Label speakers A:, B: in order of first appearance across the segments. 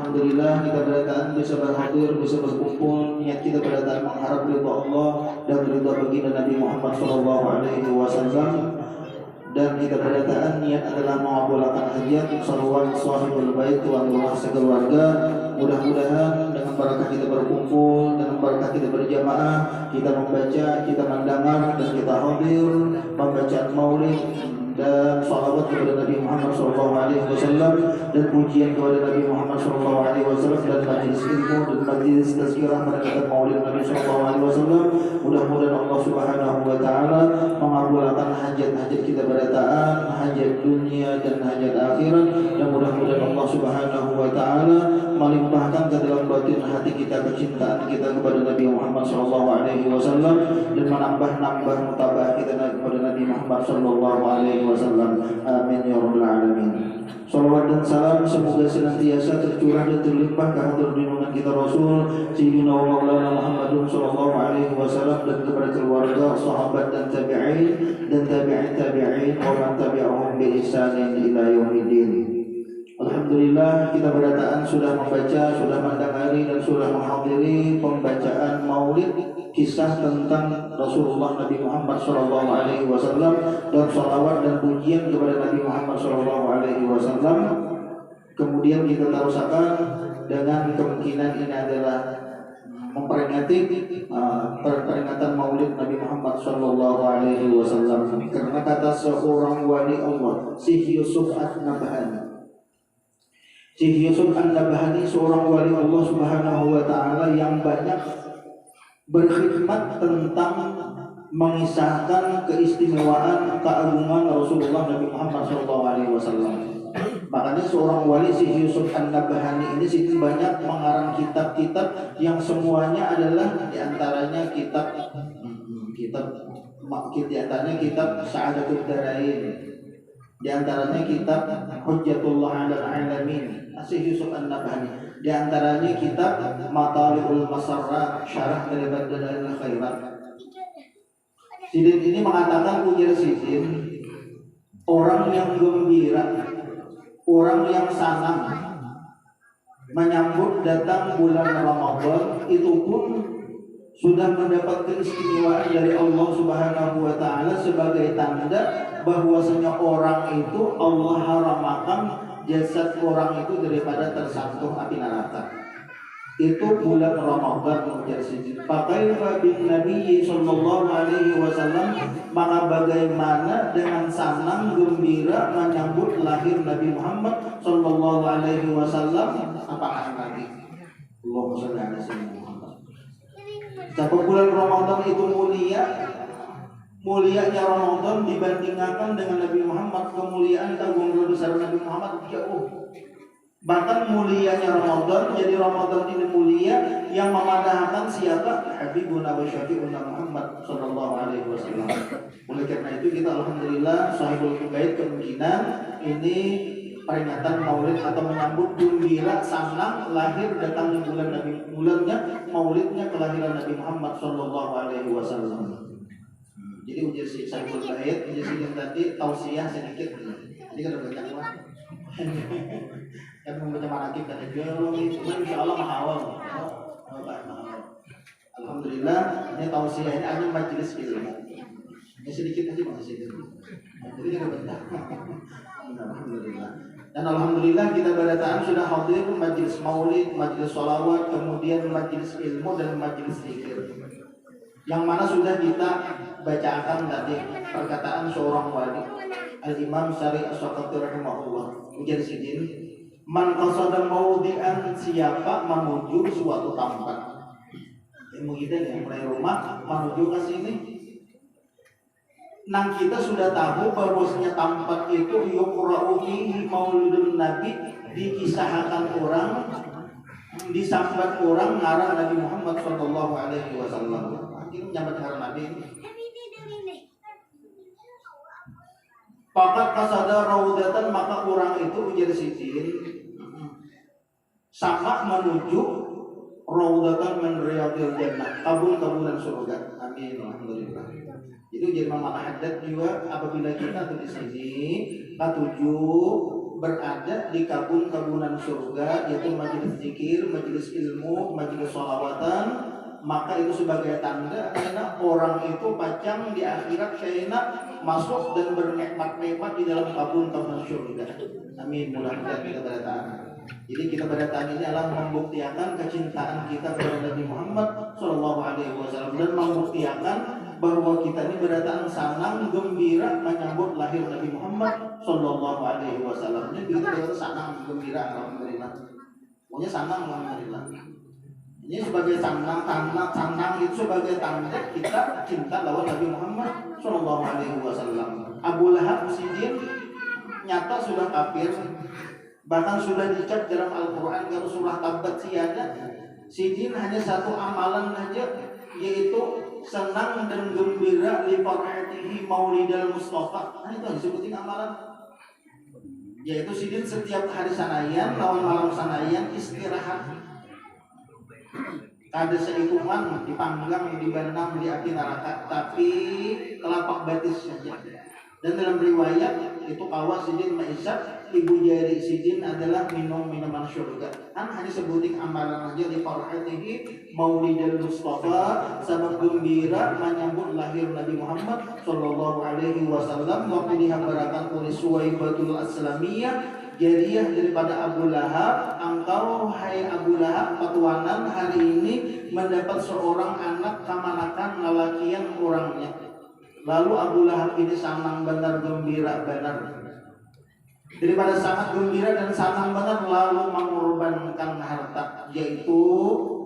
A: Alhamdulillah kita berdataan bisa berhadir, bisa berkumpul. Niat kita berdataan mengharap ridha Allah dan ridha baginda Nabi Muhammad SAW. Dan kita berdataan niat adalah mengabulkan hajat salawat sahibul bait tuan rumah sekeluarga. Mudah-mudahan dengan barakah kita berkumpul, dengan barakah kita berjamaah, kita membaca, kita mendengar dan kita hadir pembacaan maulid dan salawat kepada Nabi Muhammad SAW dan pujian kepada Nabi Muhammad SAW dan majlis ilmu dan majlis tazkirah mendekatkan maulid Nabi SAW. Mudah-mudahan Allah Subhanahu Wa Taala mengabulkan hajat-hajat kita berataan, hajat dunia dan hajat akhirat, dan mudah-mudahan Allah Subhanahu Wa Taala melimpahkan ke dalam batin hati kita kecintaan kita kepada Nabi Muhammad SAW dan menambah-nambah mutabah kita kepada Nabi Muhammad SAW. Amin ya rabbal alamin. Salawat dan salam semoga senantiasa tercurah dan terlimpah ke hadir junjungan kita Rasul Sayyidina wa Maulana Muhammadun sallallahu alaihi wasallam dan kepada keluarga, sahabat dan tabi'in dan tabi'in wa man tabi'ahum bi ihsanin ila yaumiddin. Alhamdulillah kita berdataan sudah membaca, sudah mendengari dan sudah menghadiri pembacaan maulid kisah tentang Rasulullah Nabi Muhammad SAW dan salawat dan pujian kepada Nabi Muhammad SAW. Kemudian kita terusakan dengan kemungkinan ini adalah memperingati peringatan Maulid Nabi Muhammad SAW karena kata seorang wali Allah, Syekh Yusuf An-Nabhani. Syekh Yusuf An-Nabhani seorang wali Allah Subhanahu Wa Taala yang banyak berkhidmat tentang mengisahkan keistimewaan keagungan Rasulullah Nabi Muhammad SAW. Makanya seorang wali Syekh Yusuf An-Nabhani ini banyak mengarang kitab-kitab yang semuanya adalah diantaranya kitab Sa'adatul Darain, diantaranya kitab Hujjatullah 'alal 'alamin Syekh Yusuf An-Nabhani, di antaranya kitab Matali'ul Masarrat syarah dari Dalailul Khairat. Sidin ini mengatakan ujar Sidin, orang yang gembira, orang yang senang menyambut datang bulan Ramadan itu pun sudah mendapat keistimewaan dari Allah Subhanahu Wa Taala sebagai tanda bahwasanya orang itu Allah haramakan jasad orang itu daripada tersentuh api neraka. Itu bulan Ramadan ujar Sidin. Fakaifa bin Nabi sallallahu alaihi wasallam, maka bagaimana dengan senang gembira menyambut lahir Nabi Muhammad sallallahu alaihi wasallam? Apakah lagi? Allahumma shalli ala sayyidina Muhammad. Sebab bulan Ramadan itu mulianya Ramadan dibandingkan dengan Nabi Muhammad, kemuliaan agung besar Nabi Muhammad jauh. Bahkan mulianya Ramadan, jadi Ramadan ini mulia yang memadahkan siapa? Habibuna wa syafi'una Muhammad sallallahu alaihi wasallam. Oleh karena itu kita alhamdulillah sahibul bait kemungkinan ini peringatan Maulid atau menyambut gembira senang lahir datangnya bulan Nabi, bulannya Maulidnya kelahiran Nabi Muhammad sallallahu alaihi wasallam. Jadi ujar si sahibul bait, ujar si tadi tausiah sedikit. Jadi kada banyak lah. Kan membaca manakib dan jual itu insyaallah mahal. Alhamdulillah ini tausiah ini hanya majelis ilmu. Ini sedikit aja masih itu. Jadi kada banyak. Alhamdulillah. Dan alhamdulillah kita berdataan sudah hadir majelis maulid, majelis sholawat, kemudian majelis ilmu dan majelis zikir. Yang mana sudah kita bacakan tadi perkataan seorang wali Al-Imam Syari' As-Saqafi rahimahullah. Ujar Sidin, man qasada maudi'an, siapa menuju suatu tempat. Mungkin yang mulai rumah menuju ke sini. Nang kita sudah tahu bahwasanya tempat itu yuqra'u fihi maulidun nabi, dikisahkan orang, disambat orang ngarang Nabi Muhammad sallallahu alaihi wasallam. Akhirnya nyambat ngarang Nabi. Fakat kasada raudatan, maka orang itu ujar Sidin sama menuju raudatan min riyadil jannah, kabul-kabulan surga. Amin. Alhamdulillah. Itu jadi mama hadat juga apabila kita tuh di sini ketujuh berada di kabun-kabunan surga, yaitu majelis zikir, majelis ilmu, majelis sholawatan, maka itu sebagai tanda karena orang itu pacang di akhirat karena masuk dan bernikmat-nikmat di dalam kabun-kabunan surga. Amin. Mudah-mudahan kita berdatangan. Jadi kita berdatangan ini adalah membuktikan kecintaan kita kepada Nabi Muhammad SAW dan membuktikan bahwa kita ini berdatangan senang gembira menyambut lahir Nabi Muhammad SAW. Jadi kita senang gembira, alhamdulillah. Pokoknya senang, alhamdulillah. Ini sebagai tandang itu sebagai tanda kita cinta lawan Nabi Muhammad SAW. Abu Lahab Sidin nyata sudah kafir, bahkan sudah dicap dalam Al-Quran kalau surah Tabat siada. Sidin hanya satu amalan aja, yaitu senang dan gembira li farhatihi maulidal Mustafa. Nah itu disebutin amalan. Yaitu Sidin setiap hari sanayan lawan malam sanayan istirahat. Kada sehitungan dipanggang, dibenam di api neraka, tapi telapak batis saja. Dan dalam riwayat itu kawas Sidin Maisat, ibu jari Sidin adalah minum minuman surga. Kan hanya sebutin amalan aja di farhatihi maulidul Mustafa, sabab gembira menyambut lahir Nabi Muhammad SAW. Waktu dihambarakan oleh Suwaibatul Aslamiyah, jariah daripada Abu Lahab, engkau hai Abu Lahab petuanan hari ini mendapat seorang anak kamanakan lalakian orangnya. Lalu Abu Lahab ini sanang benar gembira benar. Daripada sangat gembira dan sanang benar lalu mengorbankan harta, yaitu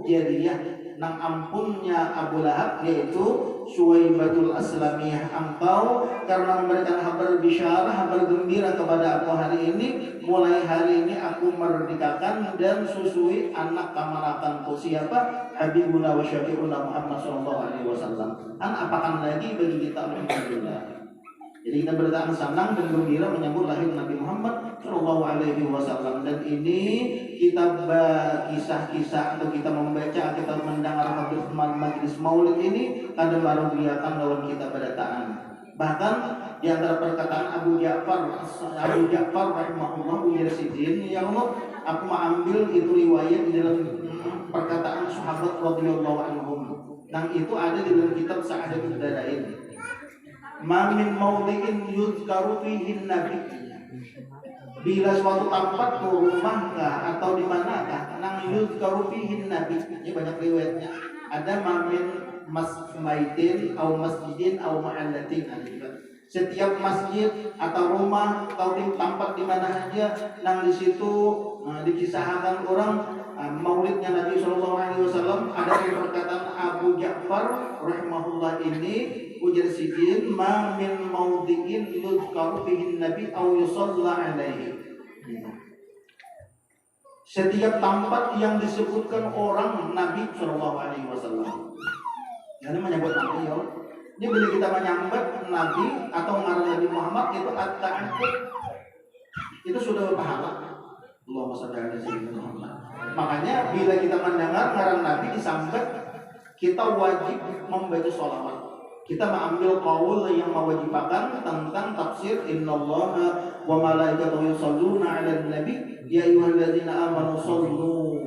A: jariah nang ampunnya Abu Lahab, yaitu Suwaibatul Aslamiyah. Engkau karena memberikan kabar bisyarah, kabar gembira kepada aku hari ini, mulai hari ini aku merdekakan dan susui anak kamanakanku. Siapa? Habibuna wa syafi'una Muhammad SAW. Kan apakan lagi bagi kita, alhamdulillah. Jadi kita bertahan senang dan gembira menyambut lahir Nabi Muhammad SAW. Dan ini kita kisah-kisah atau kita membaca, kita mendengar hadis majlis maulid ini kadang baru kelihatan lawan kita berdataan. Bahkan di antara perkataan Abu Ja'far rahimahullah ujar Sidin, ya Allah, aku mengambil itu riwayat di dalam perkataan sahabat radhiyallahu anhum. Yang itu ada di dalam kitab Sa'adatul Darain. Ma min mawdi'in yuzkaru fihi nabi. Bila suatu tempat rumahkah atau di manakah nang yuzkaru fihi nabi. Ini banyak riwayatnya. Ada ma min masjidin atau masjidin atau ma'allatin. Setiap masjid atau rumah atau tempat di mana saja nang di situ dikisahkan orang maulidnya Nabi SAW. Ada perkataan Abu Ja'far rahimahullah ini ujar Sidin, ma min mawdi'in yuzkaru fihi nabi aw yusalla alaihi. Setiap tempat yang disebutkan orang Nabi SAW. Ini menyebut Nabi ya. Ini bila kita menyambut Nabi atau ngaran Nabi Muhammad itu at-ta'aqqud. Itu sudah berpahala. Allahumma shalli ala sayyidina Muhammad. Makanya bila kita mendengar ngaran Nabi disambut, kita wajib membaca sholawat. Kita mengambil qaul yang mewajibkan tentang tafsir innallaha wa malaikatahu yusholluna 'alan nabi ya ayyuhalladzina amanu shollu.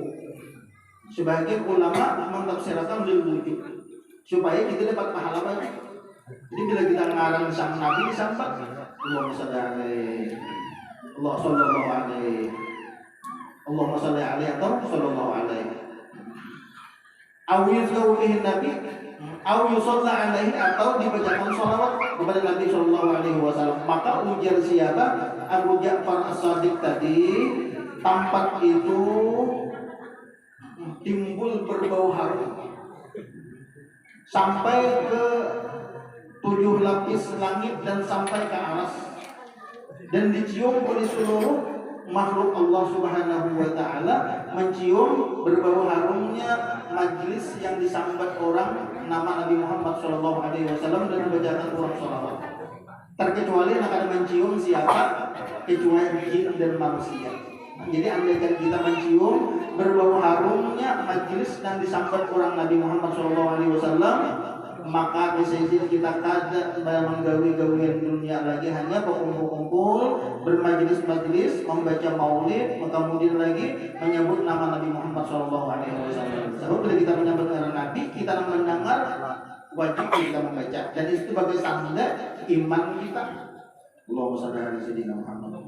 A: Sebagian ulama mentafsirkan lil wujud supaya kita dapat pahala banyak. Jadi bila kita ngarang sang Nabi disambut, Allahumma shalli alaihi, Allah sallallahu alaihi, Allahumma shalli alaihi atau sallallahu alaihi. Awil zaulihin Nabi, aw yusalla alaihi atau dibacakan sholawat kepada Nabi Sallallahu Alaihi Wasallam. Maka ujar siapa? Abu Ja'far As-Sadiq tadi, tempat itu timbul berbau harum sampai ke 7 lapis langit dan sampai ke aras, dan dicium oleh seluruh makhluk Allah Subhanahu wa Ta'ala, mencium berbau harumnya majlis yang disambut orang nama Nabi Muhammad SAW dan membacakan orang sholawat. Terkecuali yang akan mencium siapa? Kecuali jin dan manusia. Jadi andaikan kita mencium berbau harumnya majlis dan disambut orang Nabi Muhammad SAW, maka bisa kita kada menggawi-gawian dunia lagi, hanya berkumpul-kumpul bermajelis-majelis membaca maulid, kemudian lagi menyebut nama Nabi Muhammad SAW. Sebab bila kita menyebut nama Nabi, kita mendengar, wajib kita membaca, dan itu sebagai tanda iman kita. Allahumma shalli ala sayyidina Muhammad.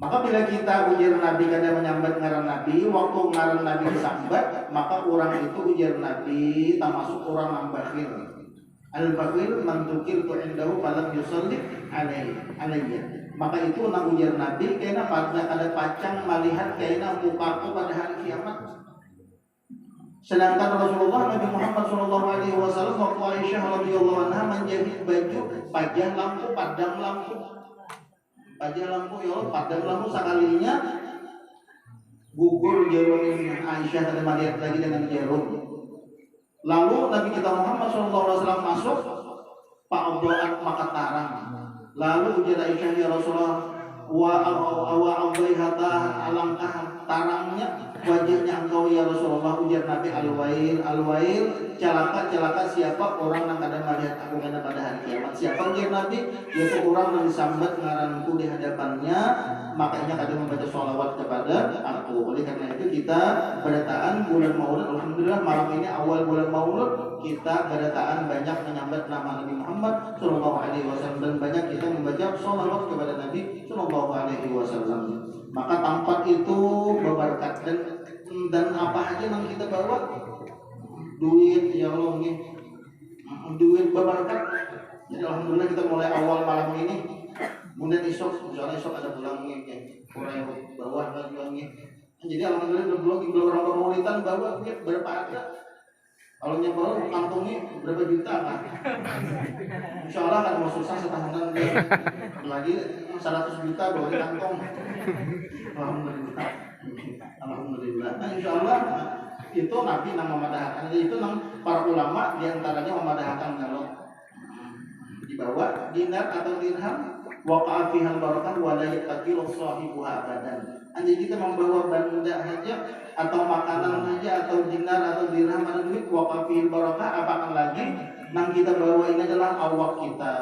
A: Maka bila kita ujar Nabi kada menyambat ngaran Nabi, waktu ngaran Nabi disambat, maka orang itu ujar Nabi termasuk orang yang bakhil. Al-bakhil man dzukirtu indahu falam yusalli alayya. Maka itu nak ujar Nabi kena pada ada pacang melihat kena mukaku pada hari kiamat. Sedangkan Rasulullah Nabi Muhammad SAW waktu Aisyah radhiyallahu anha menjahit baju pajang lampu, padang lampu. Pajang lampu ya Allah, padang lampu sekalinya gugur jarum Aisyah dan melihat lagi dengan jarum. Lalu Nabi kita Muhammad SAW masuk, Pak Abdullah maka tarang. Lalu ujar Aisyah, ya Rasulullah, wa awdaihata, alangkah tarangnya wajahnya engkau ya Rasulullah. Ujar Nabi, al-wail, celaka siapa orang yang kadang melihat aku pada hari kiamat. Siapa ujar Nabi? Yaitu orang yang disambat ngaranku di hadapannya, makanya kadang membaca sholawat kepada aku. Oleh karena itu kita berdataan bulan Maulid. Alhamdulillah malam ini awal bulan Maulid, kita berdataan banyak menyambat nama Nabi Muhammad SAW, dan banyak kita membaca sholawat kepada Nabi SAW. Maka tempat itu berberkat, dan apa aja yang kita bawa, duit ya Allah nih, duit berberkat. Jadi alhamdulillah kita mulai awal malam ini, kemudian misalnya esok ada pulang nih, orang yang bawah lagi pulang. Jadi alhamdulillah belum orang bermaulidan bawa duit berapa ada. Kalau nyebar kantongnya berapa juta kan? Insya Allah kan mau susah setahunan dia lagi 100 juta bawa di kantong. Alhamdulillah. Nah insya Allah itu Nabi yang memadahkan, itu yang para ulama diantaranya memadahkan kalau dibawa dinar atau dirham waqa'a fihal barakah wa la yaqtilu sahibuha abadan. Jadi kita membawa benda saja atau makanan saja atau dinar atau dirham atau duit waqa'a fihal barakah, apakah lagi yang kita bawa ini adalah awak kita.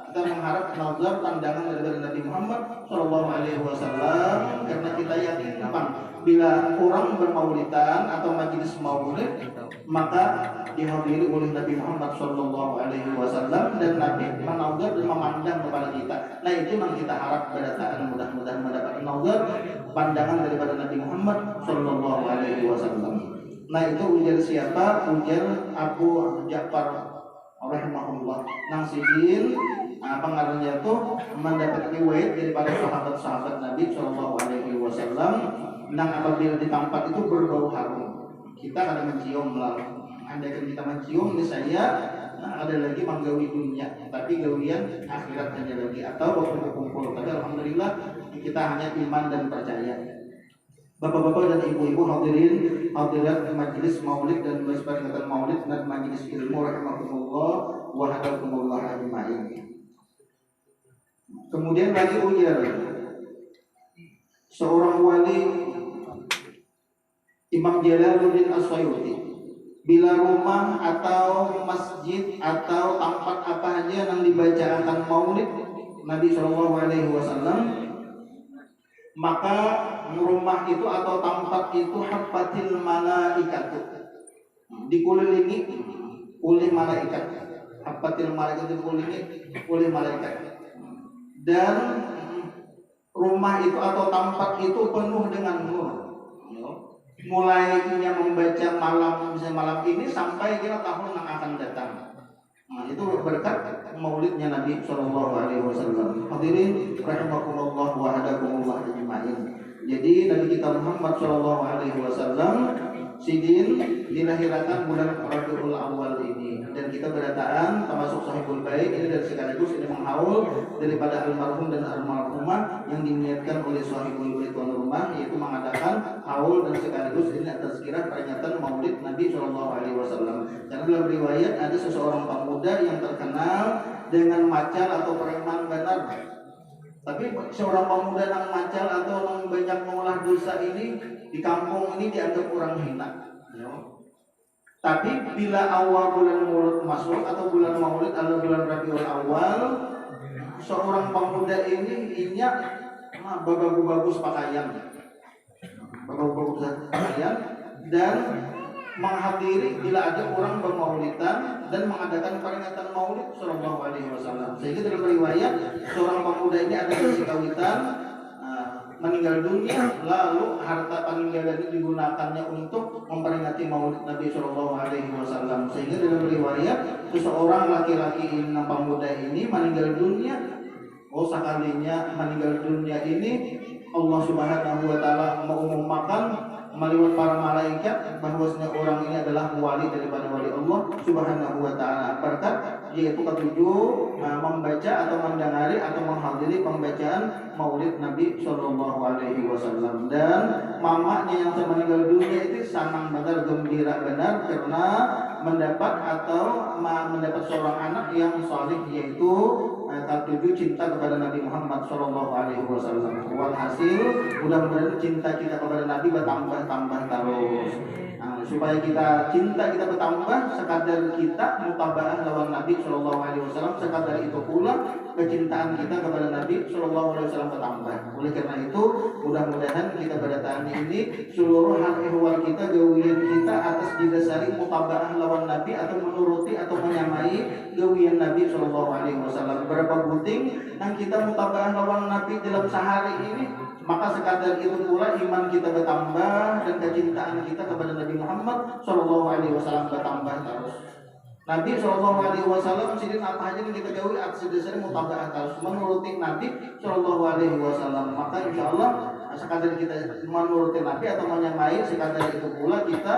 A: Kita mengharap nazar pandangan dari Nabi Muhammad SAW, karena kita yakin bila orang bermaulidan atau majelis maulid maka dihadiri oleh Nabi Muhammad SAW, dan Nabi menazar dan memandang kepada kita. Nah itu yang kita harap berdataan, mudah-mudahan mendapat nazar pandangan daripada Nabi Muhammad SAW. Nah itu ujar siapa? Ujar Abu Ja'far rahimahullah nang sidin. Pengaruhnya itu mendapat riwayat daripada sahabat-sahabat Nabi SAW nang apabila di tempat itu berbau harum, kita akan mencium lalu. Andaikan kita mencium misalnya, ada lagi menggawi dunia, tapi gawian akhirat hanya lagi atau waktu berkumpul. Tapi alhamdulillah kita hanya iman dan percaya. Bapak-bapak dan ibu-ibu hadirat majelis maulid dan peringatan maulid dan majelis ilmu rahimakumullah wa hadakumullah ajma'in. Kemudian lagi ujar seorang wali Imam Jalaluddin As-Suyuti, bila rumah atau masjid atau tempat apa saja yang dibacakan maulid Nabi SAW, maka rumah itu atau tempat itu hafatil malaikatu, dikelilingi oleh malaikat. Hafatil malaikat, dikelilingi oleh malaikat. Dan rumah itu atau tempat itu penuh dengan nur. Mulainya membaca malam, misalnya malam ini sampai kira tahun yang akan datang. Nah, itu berkat maulidnya Nabi SAW. Hadirin rahimakumullah wa hadakumullah ajma'in. Jadi Nabi kita Muhammad SAW sidin dilahirkan bulan Rabiul Awal ini, dan kita berdataan termasuk sahibul bait ini, dan sekaligus ini menghaul daripada almarhum dan almarhumah yang diniatkan oleh sahibul bait tuan rumah, yaitu mengadakan haul dan sekaligus ini tazkirah peringatan maulid Nabi SAW. Karena dalam riwayat ada seseorang pemuda yang terkenal dengan macal atau preman benar. Tapi seorang pemuda yang macal atau yang banyak mengolah dosa ini di kampung ini dianggap orang hina. Tapi bila awal bulan Maulid masuk atau bulan Maulid atau bulan Rabiul Awal, seorang pemuda ini bagus pakaian, dan menghadiri bila ada orang bermaulidan dan mengadakan peringatan Maulid Sallallahu Alaihi Wasallam. Sehingga dalam riwayat seorang pemuda ini ada sesi kawitan, meninggal dunia, lalu harta peninggalan itu digunakannya untuk memperingati Maulid Nabi Sallallahu Alaihi Wasallam. Sehingga dalam riwayat seseorang laki-laki yang pemuda ini meninggal dunia, sekalinya meninggal dunia ini Allah Subhanahu Wa Taala mengumumkan melalui para malaikat bahwasanya orang ini adalah wali daripada wali Allah Subhanahu Wa Taala. Berkat yaitu ketujuh membaca atau mendengari atau menghadiri pembacaan Maulid Nabi Sallallahu Alaihi Wasallam. Dan mamanya yang meninggal dunia itu senang benar, gembira benar karena mendapat seorang anak yang saleh, yaitu ketujuh cinta kepada Nabi Muhammad Sallallahu Alaihi Wasallam. Walhasil mudah-mudahan cinta kita kepada Nabi bertambah terus. Supaya cinta kita bertambah, sekadar kita mutabaah lawan Nabi Sallallahu Alaihi Wasallam, sekadar itu pula kecintaan kita kepada Nabi Sallallahu Alaihi Wasallam bertambah. Oleh karena itu mudah-mudahan kita pada tahun ini seluruh hal ehwal kita, gawian kita atas didasari mutabaah lawan Nabi atau menuruti atau menyamai gawian Nabi Sallallahu Alaihi Wasallam. Berapa buting yang kita mutabaah lawan Nabi dalam sehari ini, maka sekadar itu pula iman kita bertambah dan kecintaan kita kepada Nabi Muhammad Sallallahu Alaihi Wasallam bertambah terus. Nabi Sallallahu Alaihi Wasallam sidin apa aja yang kita gawi atas dasar mutabaah terus menuruti Nabi Sallallahu Alaihi Wasallam. Maka insya Allah sekadar kita menuruti Nabi atau menyamai, sekadar itu pula kita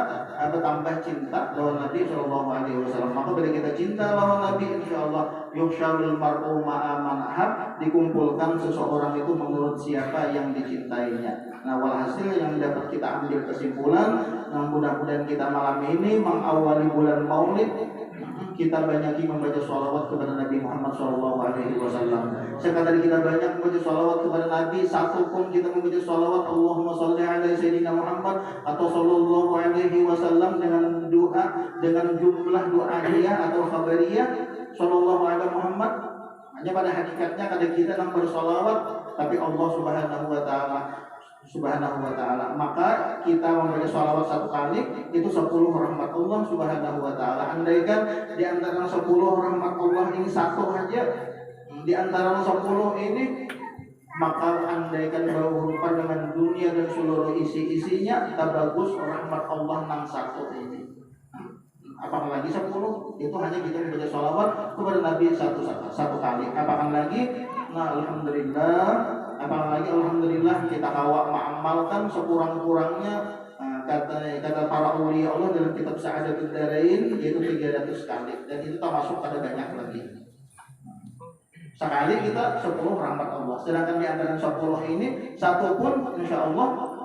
A: bertambah cinta lawan Nabi Sallallahu Alaihi Wasallam. Maka bila kita cinta lawan Nabi, insya Allah yuhsyarul mar'u ma'a man ahab, dikumpulkan seseorang itu menurut siapa yang dicintainya. Nah, walhasil yang dapat kita ambil kesimpulan, mudah-mudahan kita malam ini mengawali bulan Maulid, kita banyaki membaca sholawat kepada Nabi Muhammad SAW. Sekadar kita banyak membaca sholawat kepada Nabi, satu pun kita membaca sholawat Allahumma sholli ala Sayyidina Muhammad atau Sallallahu Alaihi Wasallam dengan doa, dengan jumlah doanya atau khabariyah Sallallahu Alaihi Muhammad. Hanya pada hakikatnya kadang kita yang bersolawat, tapi Allah Subhanahu wa Ta'ala, maka kita membaca sholawat satu kali itu 10 rahmat Allah Subhanahu wa Ta'ala. Andaikan di antara 10 rahmat Allah ini satu aja di antara 10 ini, maka andaikan berupa dengan dunia dan seluruh isi-isinya, tak bagus rahmat Allah yang satu ini. Apalagi 10 itu hanya kita membaca sholawat kepada Nabi satu kali. Apalagi alhamdulillah kita kawak mengamalkan sekurang-kurangnya kata para ulia Allah dalam kitab Sa'adatul Darain, yaitu 300 kali, dan itu termasuk pada banyak lagi. Sekali kita 10 rahmat Allah, sedangkan di antara 10 ini satu pun insya Allah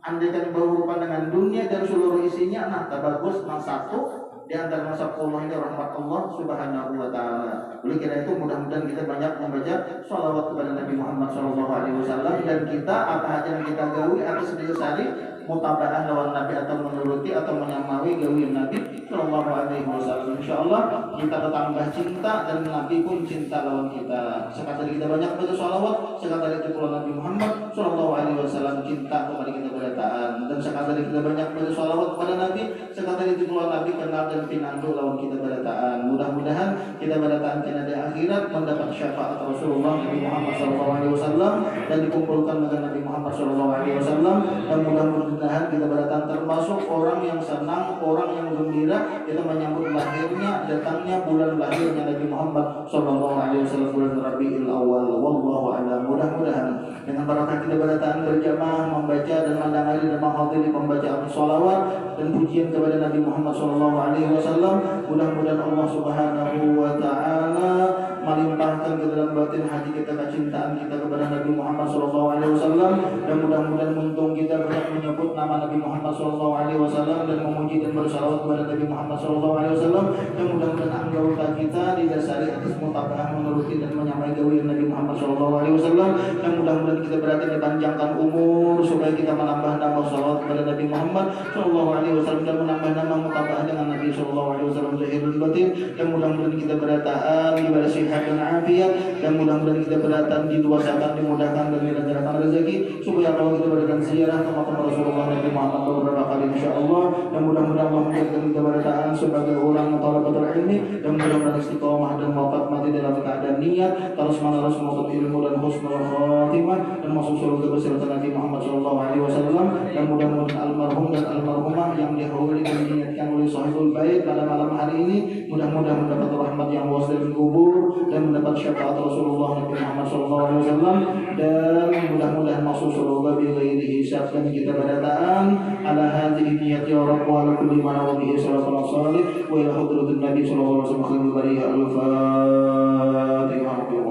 A: andaikan berurusan dengan dunia dan seluruh isinya, tak bagus satu di antara 10 ini rahmat Allah Subhanahu wa Ta'ala. Oleh karena itu mudah-mudahan kita banyak membaca sholawat kepada Nabi Muhammad SAW, dan kita apa aja yang kita gawi atas dasari mutabaah lawan Nabi atau menuruti atau menyamai gawi Nabi Sallallahu Alaihi Wasallam. Insyaallah kita bertambah cinta dan Nabi pun cinta lawan kita. Sekadar kita banyak baca sholawat, sekadar itu pula Nabi Muhammad Sallallahu Alaihi Wasallam cinta kepada kita berataan, dan sekadar kita banyak baca sholawat kepada Nabi, sekadar itu pula Nabi kenal dan pinandu lawan kita berataan. Mudah-mudahan kita berataan kena di akhirat mendapat syafaat Rasulullah Nabi Muhammad Sallallahu Alaihi Wasallam dan dikumpulkan dengan Nabi Muhammad Sallallahu Alaihi Wasallam, dan mudah-mudahan kita berdatang termasuk orang yang senang, orang yang gembira kita menyambut lahirnya, datangnya bulan lahirnya Nabi Muhammad Sallallahu Alaihi Wasallam, bulan Rabiul Awal. Wallahu a'lam. Mudah-mudahan dengan barakah kita berdatang berjamaah membaca dan mendengari dan menghadiri pembacaan sholawat dan pujian kepada Nabi Muhammad Sallallahu Alaihi Wasallam, mudah-mudahan Allah Subhanahu wa Ta'ala melimpahkan ke dalam batin hati kita kecintaan kita kepada Nabi Muhammad SAW, dan mudah-mudahan untung kita banyak menyebut nama Nabi Muhammad SAW dan memuji dan bersalawat kepada Nabi Muhammad SAW, dan mudah-mudahan anggota kita didasari atas mutabah menuruti dan menyamai gawian Nabi Muhammad SAW, dan mudah-mudahan kita berarti dipanjangkan umur supaya kita menambah nama salawat kepada Nabi Muhammad SAW dan menambah nama mutabah dengan Nabi SAW zahirul batin, dan mudah-mudahan kita berataan diberi sehat dan afiat, dan mudah-mudahan kita berataan di dua saat dimudahkan dan dilancarkan rezeki, supaya kalau kita berikan ziarah ke makam Rasulullah Nabi Muhammad beberapa kali insyaallah, dan mudah-mudahan Allah menjadikan kita berataan sebagai orang thalabatul ilmi, dan mudah-mudahan istiqomah dan wafat mati dalam keadaan niat terus menerus menuntut ilmu dan husnul khatimah dan masuk surga beserta Nabi Muhammad SAW, dan mudah-mudahan almarhum dan almarhumah yang dihormati dan diniatkan oleh sahibul bait pada malam hari ini mudah-mudahan mendapat rahmat yang luas dari kubur dan mendapat syafaat Rasulullah Nabi Muhammad SAW, dan mudah-mudahan masuk surga bighairi hisab. Dan kita berataan ala hadhihi niyyat ya rabb wa ala kulli ma wa bihi sallallahu alaihi wa ila hadratin nabi sallallahu alaihi wasallam al-fatihah.